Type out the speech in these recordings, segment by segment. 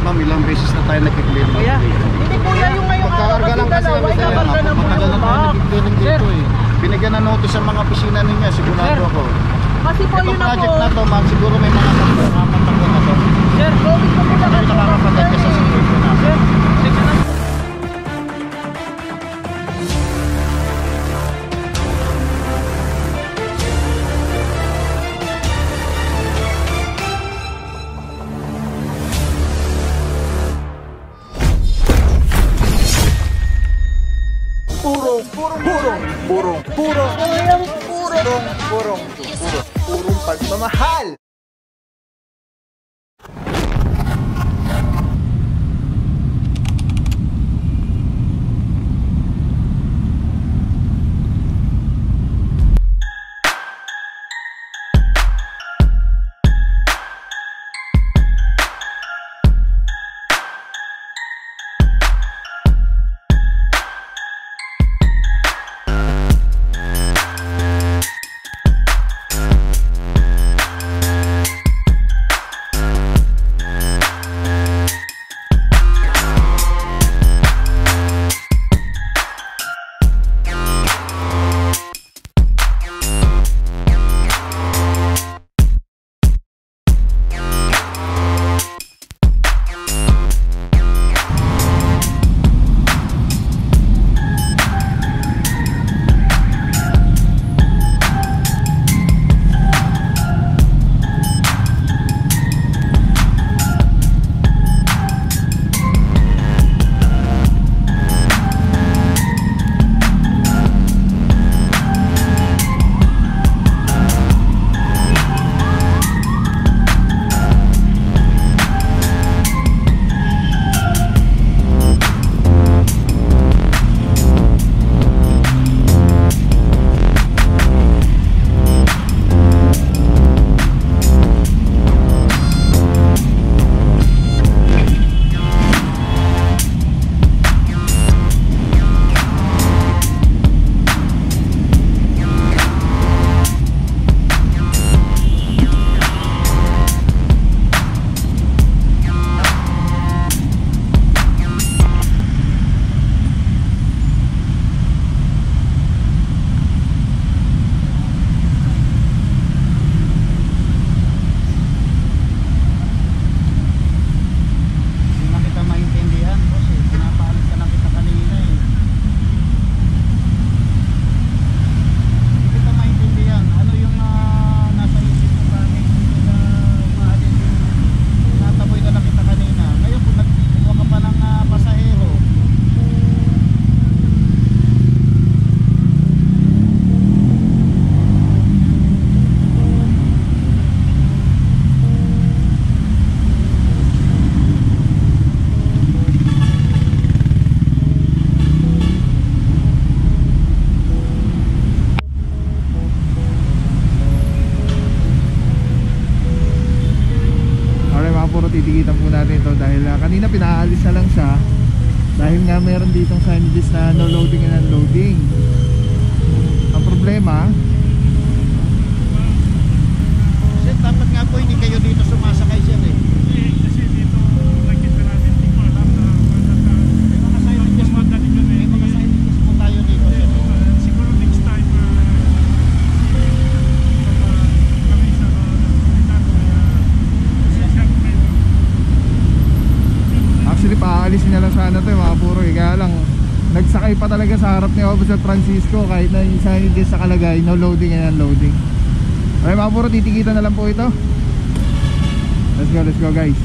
ma'am, ilang beses na tayo nag-clear. Kuya, Hindi kuya, yung ngayong araw Pagkakarga kasi lang kasi dalawa, kami tayo. ikakarga na po Matagal yung na tayo box. nag-clearing dito eh. Binigyan na notice sa mga opisina ninyo, sigurado ako. Kasi po Itong yun na project po. na to, ma'am, siguro may mga kapatagod na to. sir, Gawin ko po na Hindi nakakapagod ka sa situation na. sir, teka lang. Purong pagmamahal. Hindi na kita maintindihan, boss eh. Pinapaalis ka lang kita kanina eh. Hindi kita maintindihan. Ano yung nasa isip mo sa akin dito sa umaalis yung tinataboy na lang kita kanina. Ngayon kung nagkuha ka pa ng pasahero, Alright mga puro, titikitan po natin ito dahil kanina pinaalis na lang siya dahil nga meron ditong signages na no loading and unloading. Ang problema, sir, dapat nga po hindi kayo dito sumasakay sir eh. Kasi dito nakita namin, hindi ko alam na May mga signages po, may mga signages po tayo dito sir. siguro next time kami sa kapitan actually paalisin na lang sana ito mga puro eh. Kaya lang nagsakay pa talaga sa harap ni Officer Francisco kahit na yung signages sa kalagay no loading and unloading. Alright mga puro, titikitan na lang po ito. Let's go guys.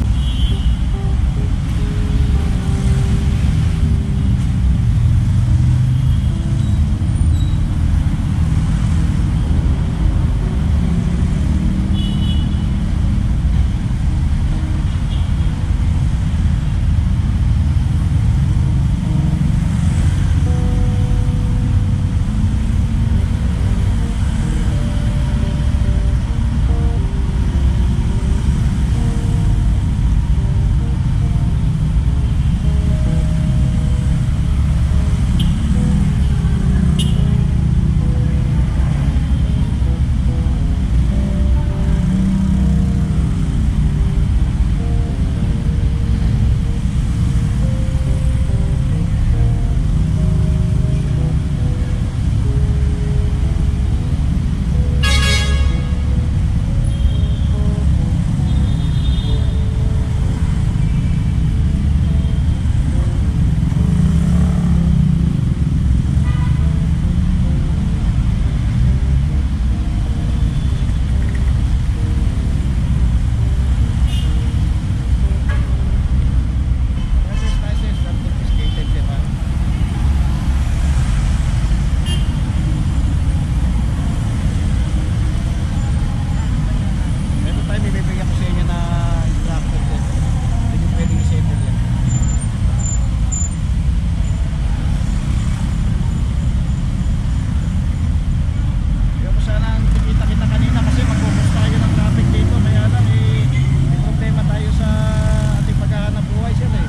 sir eh.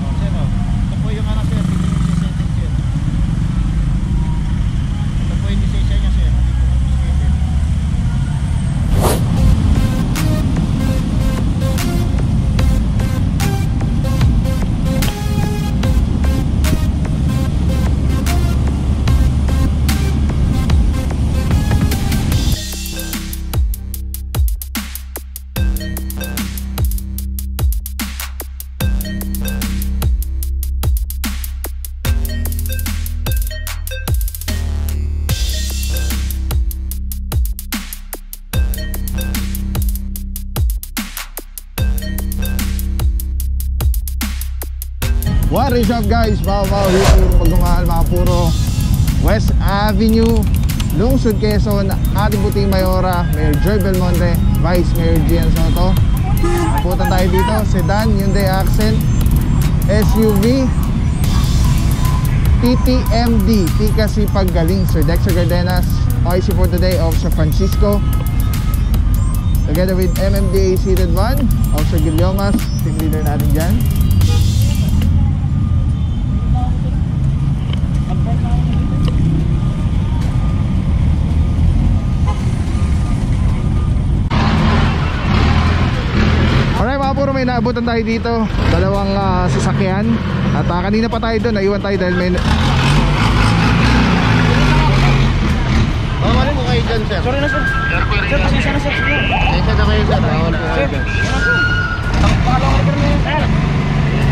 Oh, sir oh. Ito po yung ano sir, dito yung setting sir. Ito po yung lisensya niya sir. Hindi po confiscated. What is up guys? Mau here, pagmamahal mga puro West Avenue, Lungsod, Quezon, ating puting Mayora, Mayor Joy Belmonte, Vice Mayor Gian Soto. Napunta tayo dito, sedan, Hyundai Accent, SUV, TTMD, Tikasi Paggaling, Sir Dexter Gardenas, OIC for today, Officer Francisco, together with MMDA seated van, Officer Guillomas, team leader natin dyan. Alright mga puro, may naabutan tayo dito, dalawang sasakyan. At kanina pa tayo doon, naiwan tayo dahil may... Oh, mali mo kayo dyan sir. Sorry na sir. Sir, pasensya na sir. Pasensya na kayo sir. Bawal po kayo dyan.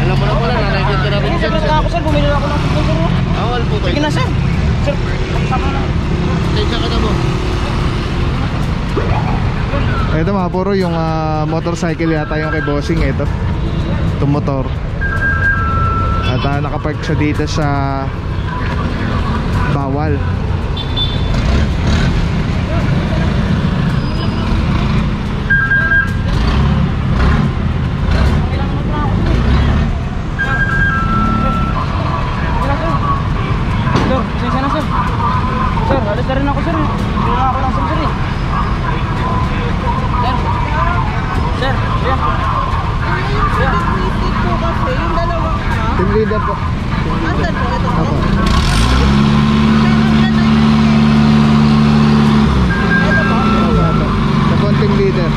Alam mo na pala, nanay-get ka na rin dyan sir. Ako sir, bumili ako ng siguro. Bawal po kayo. Sige na sir. Sir, sama na. Pasensya ka na mo. Ito mga puro, yung motorcycle yata yung kay bossing. Ito, itong motor. At nakapark siya dito sa bawal. Sir, pasensya na sir. Sir, alis na rin ako sir. Hindi na ako lang sir eh. Sir, yeah. Yeah. Visit ko kasi yung dalawang Team leader po. asan po ito? Opo. Ito po? Sa po team leader.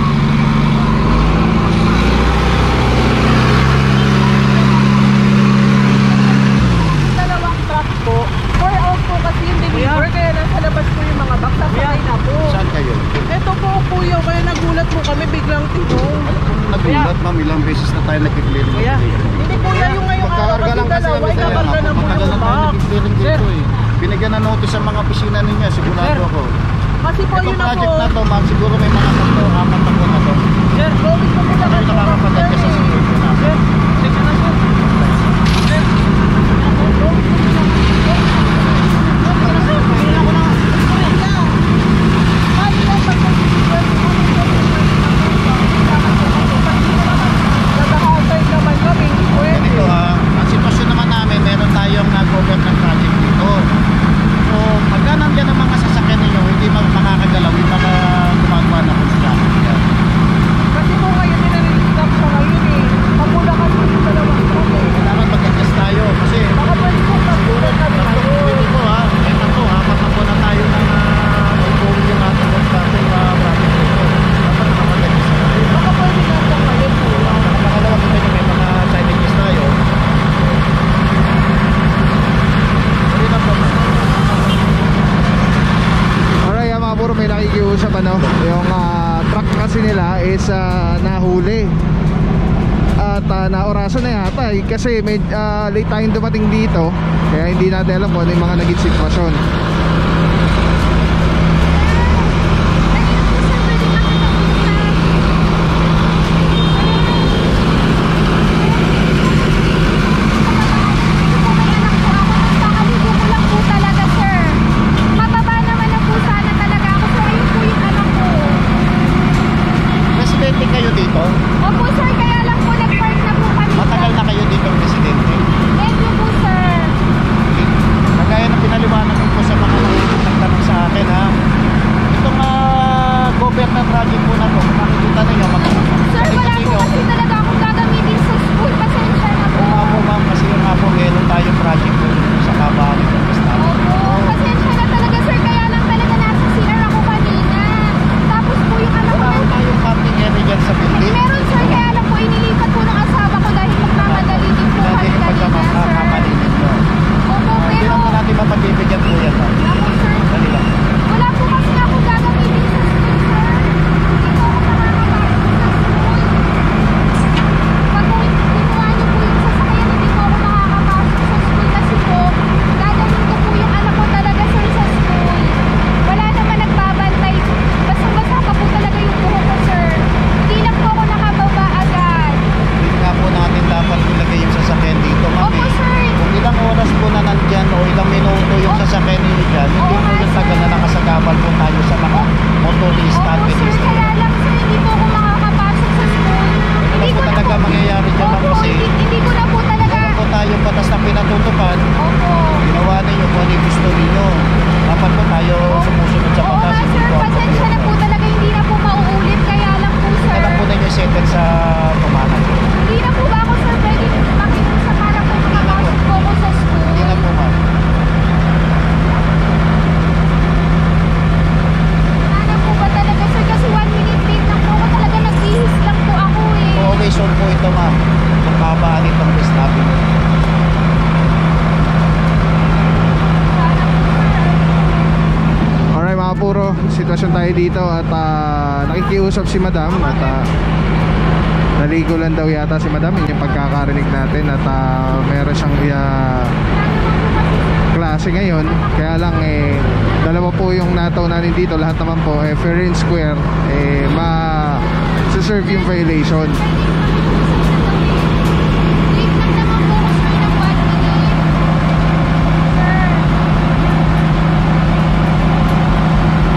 Dalawang truck po. 4 out po kasi yung deliver kaya nasa labas po yung mga box. Sakay na po. Saan kayo? Ito po kuya, kaya nagulat po kami biglang tinong. Nagulat ma'am, ilang beses na tayo nag-clearing. Hindi kuya yung ngayong araw Magkakarga kasi lang kasi dalawa, kami sir. ikakarga na po Matagal yung na tayo box. nag-clearing dito eh. Binigyan na notice sa mga opisina ninyo, sigurado ako. Kasi po Itong yun na po. project na to ma'am, siguro may mga 4 na to. Sir, Promise po kita Kayo nakakapagad ka sa security na. sir, pasensya na sir. Sir, Ganito ha, ang sitwasyon naman namin, meron tayong government project dito. So, pagka nandiyan ang mga sasakyan ninyo, hindi makakagalaw yung mga gumagawa na construction dyan. Kasi po ngayon nire-release up sa ngayon eh. Pagmula kasi yung dalawang truck eh. Kailangan mag-adjust tayo kasi Baka pwede po pagmula kami ngayon. pwede po ha, eto po ha, patakbo na tayo ng ongoing yung ating construction project dito. Dapat nakapag-adjust na tayo. Baka pwede na sa ngayon po. Pangalawa kita nyo may mga signages tayo. Sorry na po. Alright mga puro, may nakikiusap ano. Yung truck kasi nila is nahuli. At naorasan na yata kasi may late tayong dumating dito. Kaya hindi natin alam kung ano yung mga naging sitwasyon. Residente kayo dito? Opo sir, kaya lang po nag-park na po kami. Matagal na kayo dito residente? Medyo po sir. Kagaya ng pinaliwanag ko po sa mga Pagkabaan itong West Avenue. Alright mga puro, sitwasyon tayo dito at nakikiusap si madam at naligo lang daw yata si madam, yun yung pagkakarinig natin at meron siyang klase ngayon, kaya lang dalawa po yung nataw natin dito, lahat naman po fair and square ma-serve yung violation. Late lang naman po ako sir ng 1 minute. Sir.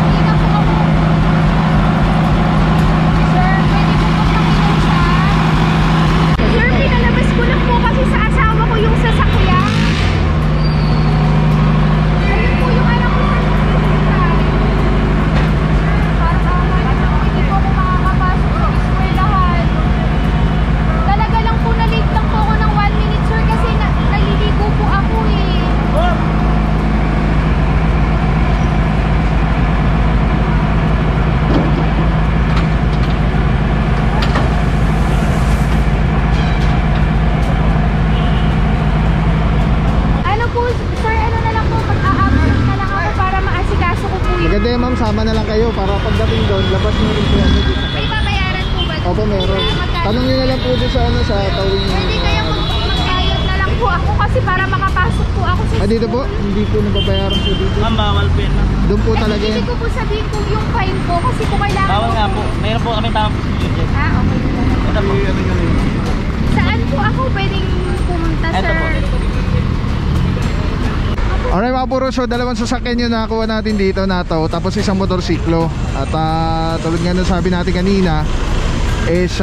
Hindi na po ako. Sir, pwede po po pakinom siya. Sir, pinalabas ko lang po kasi sa asawa ko yung sasakyan. Ayun po yung anak ko sa parang hindi po ako makakapasok sa eskwelahan. Talaga lang po na-late lang po ako ng 1 minute sir kasi naliligo po ako eh. Ano po sir, ano na lang po, mag-a-absent na lang ako para maasikaso ko po yun. Maganda yun ma'am, sama na lang kayo para pagdating doon, labas nyo rin po ano dito sa May babayaran po ba? Opo, meron. Magkano? Tanong nyo na lang po doon sa ano, sa tawing Pwede kaya magbayad na lang po ako kasi para makapasok po ako sa dito po, hindi po nababayaran po dito. Ma'am, bawal po yan. Doon po talaga Hindi yan. ko po sabihin kung yung fine po kasi po kailangan Bawal ko nga po. po. Mayroon po kami tamang procedure dyan. Ah, okay po. Ito po. Saan po ako pwedeng pumunta, Ito sir? po. Alright mga puro, so dalawang sasakyan yung nakakuha natin dito nato, tapos isang motorsiklo. At tulad nga nung sabi natin kanina is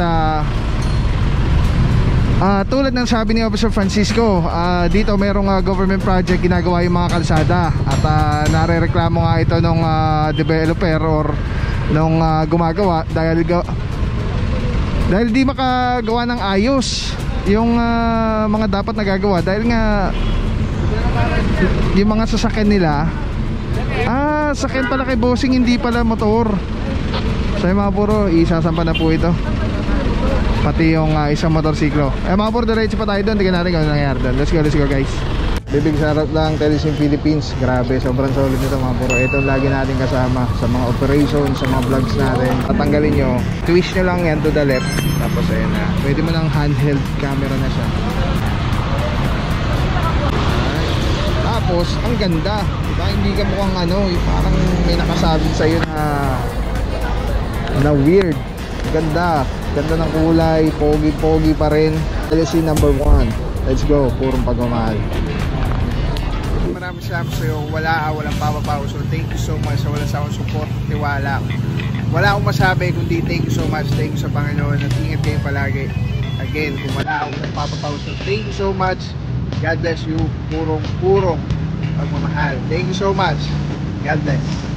tulad ng sabi ni Officer Francisco, dito merong government project ginagawa yung mga kalsada. At narereklamo nga ito nung developer or nung gumagawa dahil di makagawa ng ayos yung mga dapat nagagawa dahil nga yung mga sasakyan nila sakyan pala kay bossing, hindi pala motor. So yung mga puro, isasampa na po ito, pati yung isang motorsiklo. Mga puro, diretso pa tayo doon, tingnan natin kung ano nangyari doon. Let's go guys. Bibig sarap lang, Telesim Philippines. Grabe, sobrang solid nito mga puro. Ito lagi natin kasama sa mga operations, sa mga vlogs natin. Tatanggalin nyo, twist nyo lang yan to the left. Tapos ayun na, pwede mo ng handheld camera na siya. Tapos, ang ganda, diba? Hindi ka mukhang ano, parang may nakasabit sa'yo na weird. Ganda, ganda ng kulay, pogi pa rin. LSC number 1. Let's go, purong pagmamahal. Maraming salamat sa'yo, walang papapaw. So thank you so much sa wala sa akong support, tiwala. Wala akong masabi kundi thank you so much, thank you sa Panginoon at ingat kayo palagi. Again, kung wala akong papapaw, so thank you so much. God bless you, purong pagmamahal. Thank you so much. God bless.